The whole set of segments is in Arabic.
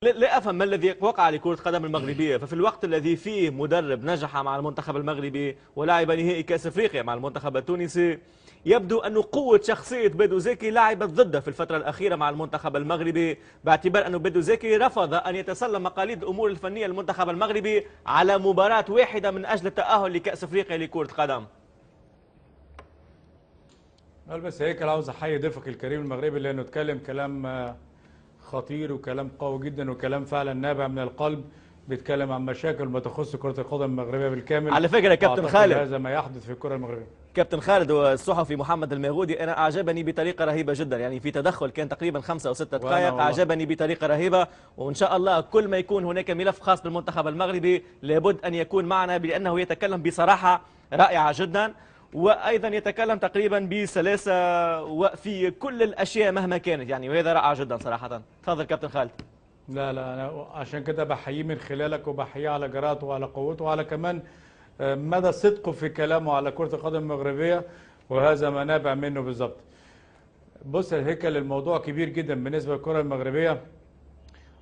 لا أفهم ما الذي وقع لكرة القدم المغربية. ففي الوقت الذي فيه مدرب نجح مع المنتخب المغربي ولعب نهائي كأس أفريقيا مع المنتخب التونسي، يبدو أن قوة شخصية بيدو زيكي لعبت ضده في الفترة الأخيرة مع المنتخب المغربي، باعتبار أن بيدو زيكي رفض أن يتسلم مقاليد الأمور الفنية للمنتخب المغربي على مباراة واحدة من أجل التأهل لكأس أفريقيا لكرة القدم. بس هيك عاوز احيي ضيفك الكريم المغربي لانه اتكلم كلام خطير وكلام قوي جدا وكلام فعلا نابع من القلب. بيتكلم عن مشاكل ما تخص كرة القدم المغربية بالكامل. على فكرة كابتن خالد، هذا ما يحدث في الكرة المغربية. كابتن خالد والصحفي محمد الميغودي أنا أعجبني بطريقة رهيبة جدا، يعني في تدخل كان تقريبا 5 أو 6 دقائق، أعجبني بطريقة رهيبة. وإن شاء الله كل ما يكون هناك ملف خاص بالمنتخب المغربي لابد أن يكون معنا، لأنه يتكلم بصراحة رائعة جدا، وأيضا يتكلم تقريبا بسلاسة وفي كل الأشياء مهما كانت، يعني وهذا رائع جدا صراحة. تفضل كابتن خالد. لا أنا عشان كده بحييه من خلالك وبحييه على جراءته وعلى قوته وعلى كمان مدى صدقه في كلامه على كرة القدم المغربية، وهذا ما نابع منه بالظبط. بص يا هيكل، الموضوع كبير جدا بالنسبة للكرة المغربية،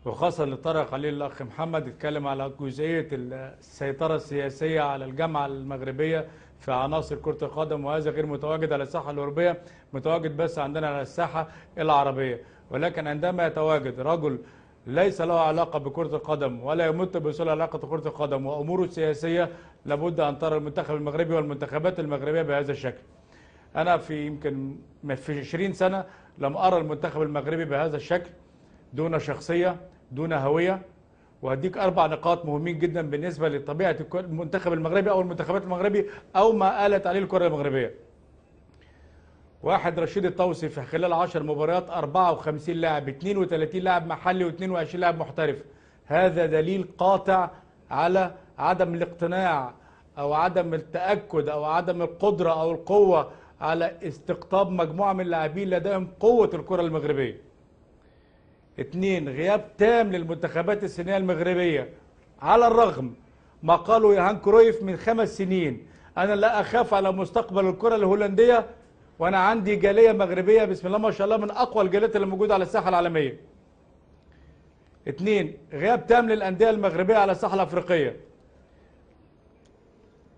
وخاصة اللي طرق عليه الأخ محمد اتكلم على جزئية السيطرة السياسية على الجامعة المغربية في عناصر كرة القدم، وهذا غير متواجد على الساحة الأوروبية، متواجد بس عندنا على الساحة العربية. ولكن عندما يتواجد رجل ليس له علاقة بكرة القدم ولا يمت بصلة علاقة كرة القدم وأموره السياسية، لابد أن ترى المنتخب المغربي والمنتخبات المغربية بهذا الشكل. أنا في يمكن في 20 سنة لم أرى المنتخب المغربي بهذا الشكل، دون شخصية، دون هوية. وهديك 4 نقاط مهمين جدا بالنسبة لطبيعة المنتخب المغربي أو المنتخبات المغربي أو ما قالت عليه الكرة المغربية. 1، رشيد الطوسي في خلال 10 مباريات 54 لاعب، 32 لاعب محلي و22 لاعب محترف. هذا دليل قاطع على عدم الاقتناع أو عدم التأكد أو عدم القدرة أو القوة على استقطاب مجموعة من اللاعبين لديهم قوة الكرة المغربية. 2، غياب تام للمنتخبات السنية المغربية، على الرغم ما قالوا يوهان كرويف من 5 سنين أنا لا أخاف على مستقبل الكرة الهولندية، وأنا عندي جالية مغربية بسم الله ما شاء الله من أقوى الجاليات اللي موجودة على الساحة العالمية. 2، غياب تام للأندية المغربية على الساحة الأفريقية.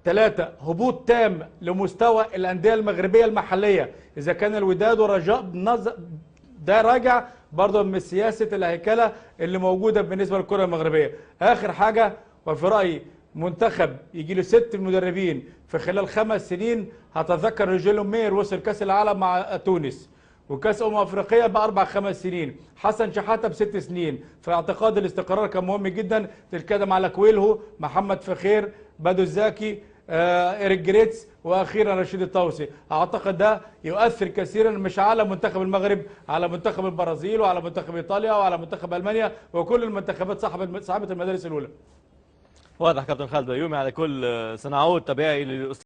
3، هبوط تام لمستوى الأندية المغربية المحلية، إذا كان الوداد ورجاء ده راجع برضه من سياسة الهيكلة اللي موجودة بالنسبة للكرة المغربية. آخر حاجة وفي رأيي، منتخب يجي له 6 مدربين في خلال 5 سنين. هتذكر رجيلو مير وصل كأس العالم مع تونس، وكأس أفريقيا ب4 5 سنين، حسن شحاتة ب6 سنين. في اعتقاد الاستقرار كان مهم جدا. تتكلم على كويلهو، محمد فخير، بدو الزاكي، إيريك جريتس، واخيرا رشيد الطوسي. اعتقد ده يؤثر كثيرا مش على منتخب المغرب، على منتخب البرازيل وعلى منتخب ايطاليا وعلى منتخب المانيا وكل المنتخبات صاحبه المدارس الاولى. واضح كابتن خالد بيومي. على كل سنعود تبعي